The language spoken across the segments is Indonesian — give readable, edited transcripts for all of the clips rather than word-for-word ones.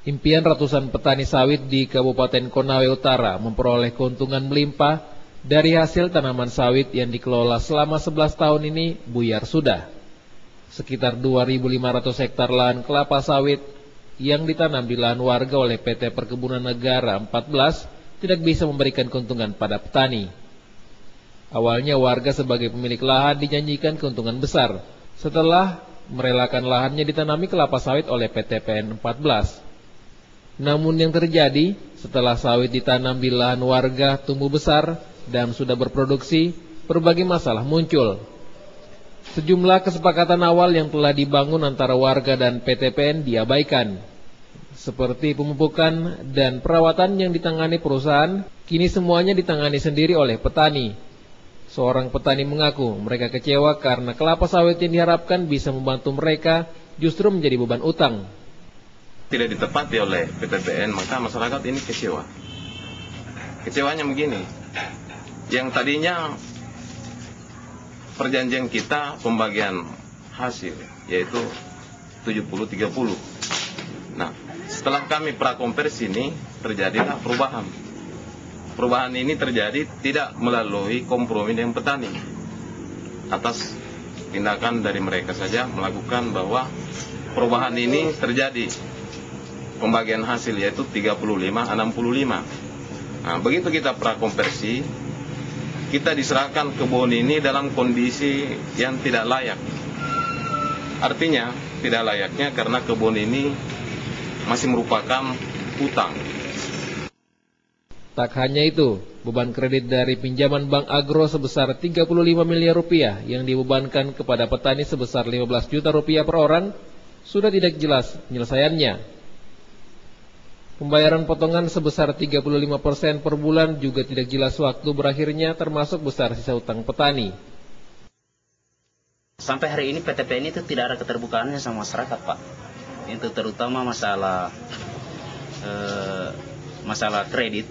Impian ratusan petani sawit di Kabupaten Konawe Utara memperoleh keuntungan melimpah dari hasil tanaman sawit yang dikelola selama 11 tahun ini buyar sudah. Sekitar 2.500 hektar lahan kelapa sawit yang ditanam di lahan warga oleh PT Perkebunan Negara 14 tidak bisa memberikan keuntungan pada petani. Awalnya warga sebagai pemilik lahan dijanjikan keuntungan besar setelah merelakan lahannya ditanami kelapa sawit oleh PT PN 14. Namun yang terjadi setelah sawit ditanam di lahan warga tumbuh besar dan sudah berproduksi, berbagai masalah muncul. Sejumlah kesepakatan awal yang telah dibangun antara warga dan PT PN diabaikan. Seperti pemupukan dan perawatan yang ditangani perusahaan, kini semuanya ditangani sendiri oleh petani. Seorang petani mengaku mereka kecewa karena kelapa sawit yang diharapkan bisa membantu mereka justru menjadi beban utang. Tidak ditepati oleh PTPN, maka masyarakat ini kecewa. Kecewanya begini, yang tadinya perjanjian kita pembagian hasil, yaitu 70-30. Nah, setelah kami prakonversi ini, terjadilah perubahan. Perubahan ini terjadi tidak melalui kompromi dengan petani. Atas tindakan dari mereka saja melakukan bahwa perubahan ini terjadi. Pembagian hasil yaitu 35-65. Nah, begitu kita prakonversi, kita diserahkan kebun ini dalam kondisi yang tidak layak. Artinya tidak layaknya karena kebun ini masih merupakan utang. Tak hanya itu, beban kredit dari pinjaman Bank Agro sebesar 35 miliar rupiah yang dibebankan kepada petani sebesar 15 juta rupiah per orang sudah tidak jelas penyelesaiannya. Pembayaran potongan sebesar 35% per bulan juga tidak jelas waktu berakhirnya, termasuk besar sisa utang petani. Sampai hari ini PTPN itu tidak ada keterbukaannya sama masyarakat, Pak. Itu terutama masalah kredit.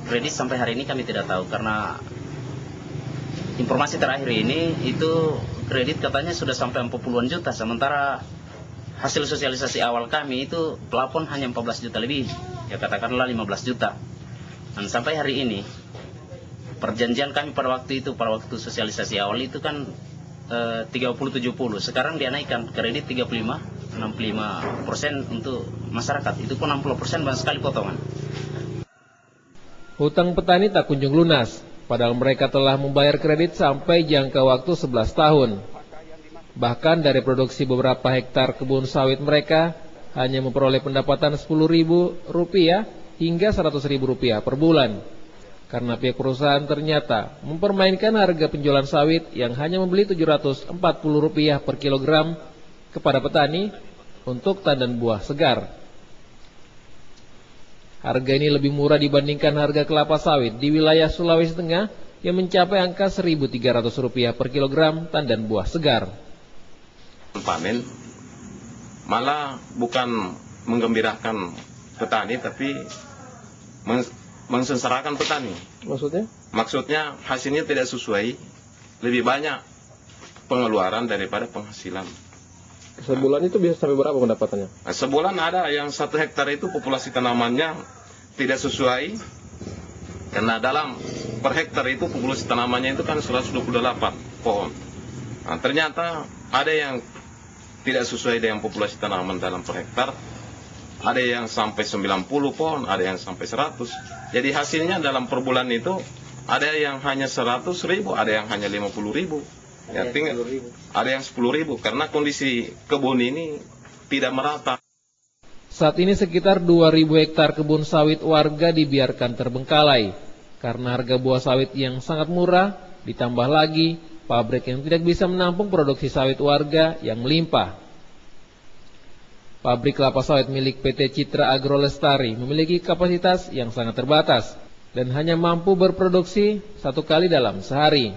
Kredit sampai hari ini kami tidak tahu karena informasi terakhir ini itu kredit katanya sudah sampai 40-an juta, sementara hasil sosialisasi awal kami itu plafon hanya 14 juta lebih, ya katakanlah 15 juta. Dan sampai hari ini, perjanjian kami pada waktu sosialisasi awal itu kan 30-70, sekarang dia naikkan kredit 65% untuk masyarakat, itu pun 60% banyak sekali potongan. Hutang petani tak kunjung lunas, padahal mereka telah membayar kredit sampai jangka waktu 11 tahun. Bahkan dari produksi beberapa hektar kebun sawit mereka hanya memperoleh pendapatan Rp10.000 hingga Rp100.000 per bulan. Karena pihak perusahaan ternyata mempermainkan harga penjualan sawit yang hanya membeli Rp740 per kilogram kepada petani untuk tandan buah segar. Harga ini lebih murah dibandingkan harga kelapa sawit di wilayah Sulawesi Tengah yang mencapai angka Rp1.300 per kilogram tandan buah segar. Panen malah bukan menggembirakan petani tapi mensengsarakan petani. Maksudnya? Maksudnya hasilnya tidak sesuai, lebih banyak pengeluaran daripada penghasilan. Sebulan itu bisa sampai berapa pendapatannya? Nah, sebulan ada yang 1 hektar itu populasi tanamannya tidak sesuai, karena dalam per hektar itu populasi tanamannya itu kan 128 pohon. Nah, ternyata ada yang tidak sesuai dengan populasi tanaman dalam per hektar, ada yang sampai 90 pohon, ada yang sampai 100. Jadi hasilnya dalam per bulan itu ada yang hanya 100.000, ada yang hanya 50.000, ya, ada yang 10.000 karena kondisi kebun ini tidak merata. Saat ini sekitar 2.000 hektar kebun sawit warga dibiarkan terbengkalai karena harga buah sawit yang sangat murah, ditambah lagi pabrik yang tidak bisa menampung produksi sawit warga yang melimpah. Pabrik kelapa sawit milik PT Citra Agro Lestari memiliki kapasitas yang sangat terbatas dan hanya mampu berproduksi 1 kali dalam sehari.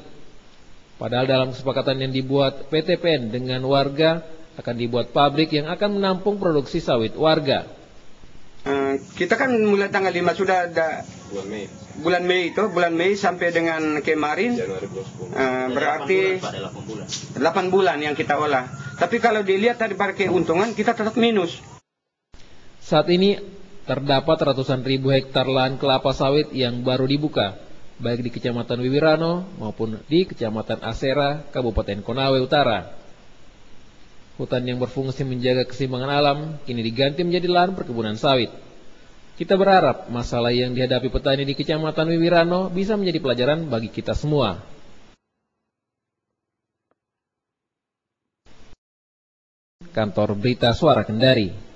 Padahal dalam kesepakatan yang dibuat PT PN dengan warga akan dibuat pabrik yang akan menampung produksi sawit warga. Kita kan mulai tanggal 5 sudah ada bulan Mei sampai dengan kemarin berarti 8 bulan yang kita olah. Tapi kalau dilihat dari keuntungan kita tetap minus. Saat ini terdapat ratusan ribu hektar lahan kelapa sawit yang baru dibuka, baik di Kecamatan Wiwirano maupun di Kecamatan Asera, Kabupaten Konawe Utara. Hutan yang berfungsi menjaga keseimbangan alam kini diganti menjadi lahan perkebunan sawit. Kita berharap masalah yang dihadapi petani di Kecamatan Wiwirano bisa menjadi pelajaran bagi kita semua. Kantor Berita Suara Kendari.